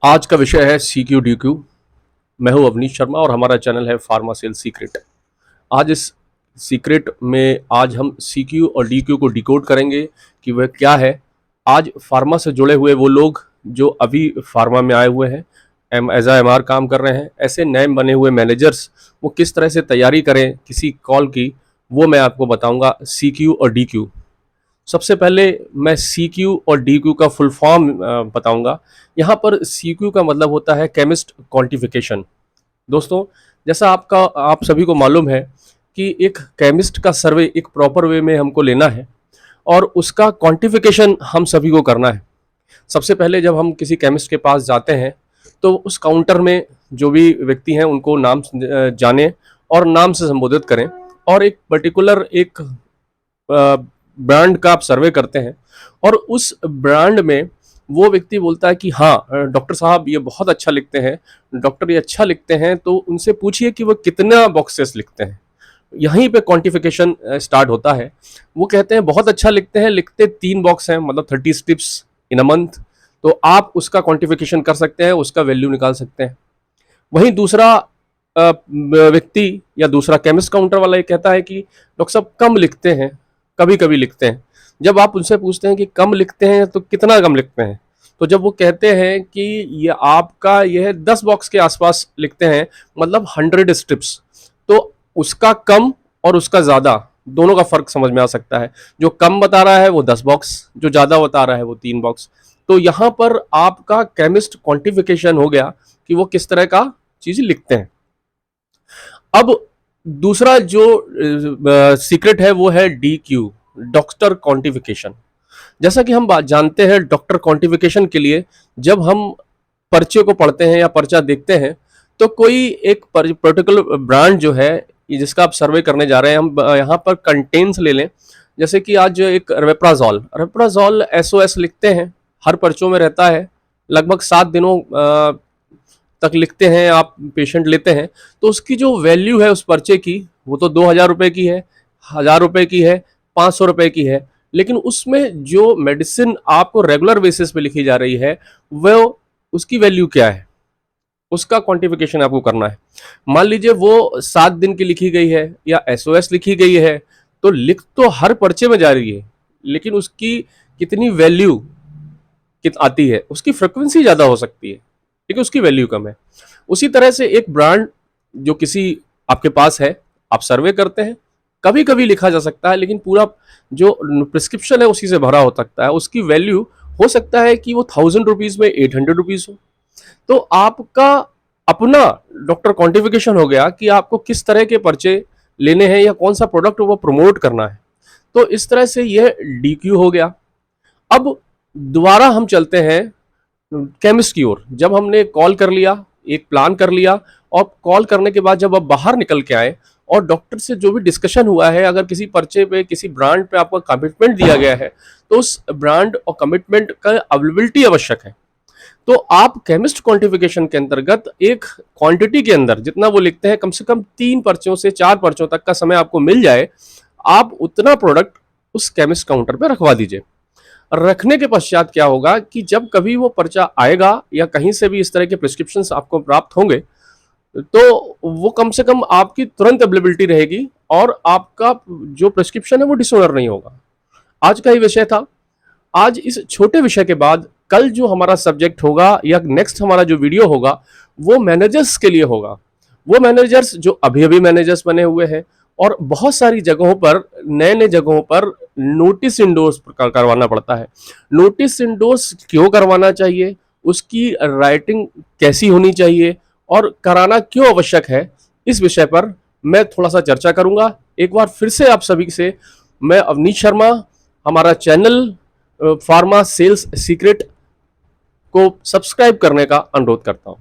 आज का विषय है सी क्यू डी क्यू। मैं हूं अवनीश शर्मा और हमारा चैनल है फार्मा सेल सीक्रेट। आज इस सीक्रेट में आज हम सी क्यू और डी क्यू को डिकोड करेंगे कि वह क्या है। आज फार्मा से जुड़े हुए वो लोग जो अभी फार्मा में आए हुए हैं, एज एम आर काम कर रहे हैं, ऐसे नए बने हुए मैनेजर्स वो किस तरह से तैयारी करें किसी कॉल की, वो मैं आपको बताऊंगा सी क्यू और डी क्यू। सबसे पहले मैं सी क्यू और डी क्यू का फुल फॉर्म बताऊंगा। यहाँ पर सी क्यू का मतलब होता है केमिस्ट क्वांटिफिकेशन। दोस्तों, जैसा आप सभी को मालूम है कि एक केमिस्ट का सर्वे एक प्रॉपर वे में हमको लेना है और उसका क्वांटिफिकेशन हम सभी को करना है। सबसे पहले जब हम किसी केमिस्ट के पास जाते हैं तो उस काउंटर में जो भी व्यक्ति हैं उनको नाम जाने और नाम से संबोधित करें और एक पर्टिकुलर एक ब्रांड का आप सर्वे करते हैं और उस ब्रांड में वो व्यक्ति बोलता है कि हाँ डॉक्टर साहब ये बहुत अच्छा लिखते हैं, डॉक्टर ये अच्छा लिखते हैं, तो उनसे पूछिए कि वो कितना बॉक्सेस लिखते हैं। यहीं पे क्वांटिफिकेशन स्टार्ट होता है। वो कहते हैं बहुत अच्छा लिखते हैं, लिखते 3 बॉक्स हैं, मतलब 30 स्ट्रिप्स इन अ मंथ, तो आप उसका क्वांटिफिकेशन कर सकते हैं, उसका वैल्यू निकाल सकते हैं। वहीं दूसरा व्यक्ति या दूसरा केमिस्ट काउंटर वाला ये कहता है कि डॉक्टर साहब कम लिखते हैं, कभी कभी लिखते हैं। जब आप उनसे पूछते हैं कि कम लिखते हैं तो कितना कम लिखते हैं, तो जब वो कहते हैं कि ये आपका यह 10 बॉक्स के आसपास लिखते हैं, मतलब 100 स्ट्रिप्स, तो उसका कम और उसका ज़्यादा दोनों का फर्क समझ में आ सकता है। जो कम बता रहा है वो 10 बॉक्स, जो ज़्यादा बता रहा है वो 3 बॉक्स। तो यहाँ पर आपका केमिस्ट क्वांटिफिकेशन हो गया कि वो किस तरह का चीज़ लिखते हैं। अब दूसरा जो सीक्रेट है वो है डी क्यू, डॉक्टर क्वांटिफिकेशन। जैसा कि हम बात जानते हैं, डॉक्टर क्वांटिफिकेशन के लिए जब हम पर्चे को पढ़ते हैं या पर्चा देखते हैं तो कोई एक पर्टिकुलर ब्रांड जो है जिसका आप सर्वे करने जा रहे हैं, हम यहाँ पर कंटेन्स ले लें। जैसे कि आज एक रेप्राजोल रेप्राजोल एसओएस लिखते हैं, हर पर्चों में रहता है, लगभग 7 दिनों तक लिखते हैं, आप पेशेंट लेते हैं तो उसकी जो वैल्यू है उस पर्चे की वो तो 2000 रुपये की है, 1000 रुपये की है, 500 रुपये की है। लेकिन उसमें जो मेडिसिन आपको रेगुलर बेसिस पे लिखी जा रही है वो उसकी वैल्यू क्या है, उसका क्वांटिफिकेशन आपको करना है। मान लीजिए वो 7 दिन की लिखी गई है या एसओएस लिखी गई है, तो लिख तो हर पर्चे में जा रही है, लेकिन उसकी कितनी वैल्यू कित आती है, उसकी फ्रिक्वेंसी ज़्यादा हो सकती है लेकिन उसकी वैल्यू कम है। उसी तरह से एक ब्रांड जो किसी आपके पास है, आप सर्वे करते हैं, कभी कभी लिखा जा सकता है, लेकिन पूरा जो प्रिस्क्रिप्शन है उसी से भरा हो सकता है। उसकी वैल्यू हो सकता है कि वो 1000 रुपीज़ में 800 रुपीज़ हो। तो आपका अपना डॉक्टर क्वांटिफिकेशन हो गया कि आपको किस तरह के पर्चे लेने हैं या कौन सा प्रोडक्ट वो प्रमोट करना है। तो इस तरह से यह डी क्यू हो गया। अब दोबारा हम चलते हैं केमिस्ट की ओर। जब हमने कॉल कर लिया, एक प्लान कर लिया, और कॉल करने के बाद जब आप बाहर निकल के आए और डॉक्टर से जो भी डिस्कशन हुआ है, अगर किसी पर्चे पे किसी ब्रांड पे आपको कमिटमेंट दिया गया है तो उस ब्रांड और कमिटमेंट का अवेलेबिलिटी आवश्यक है। तो आप केमिस्ट क्वांटिफिकेशन के अंतर्गत एक क्वांटिटी के अंदर जितना वो लिखते हैं, कम से कम 3 पर्चों से 4 पर्चों तक का समय आपको मिल जाए, आप उतना प्रोडक्ट उस केमिस्ट काउंटर पे रखवा दीजिए। रखने के पश्चात क्या होगा कि जब कभी वो पर्चा आएगा या कहीं से भी इस तरह के प्रिस्क्रिप्शंस आपको प्राप्त होंगे, तो वो कम से कम आपकी तुरंत अवेलेबिलिटी रहेगी और आपका जो प्रिस्क्रिप्शन है वो डिसऑनर नहीं होगा। आज का ही विषय था। आज इस छोटे विषय के बाद कल जो हमारा सब्जेक्ट होगा या नेक्स्ट हमारा जो वीडियो होगा वो मैनेजर्स के लिए होगा। वो मैनेजर्स जो अभी अभी मैनेजर्स बने हुए हैं और बहुत सारी जगहों पर, नए नए जगहों पर नोटिस इंडोर्स करवाना पड़ता है। नोटिस इंडोर्स क्यों करवाना चाहिए, उसकी राइटिंग कैसी होनी चाहिए और कराना क्यों आवश्यक है, इस विषय पर मैं थोड़ा सा चर्चा करूंगा। एक बार फिर से आप सभी से मैं अवनीश शर्मा, हमारा चैनल फार्मा सेल्स सीक्रेट को सब्सक्राइब करने का अनुरोध करता हूं।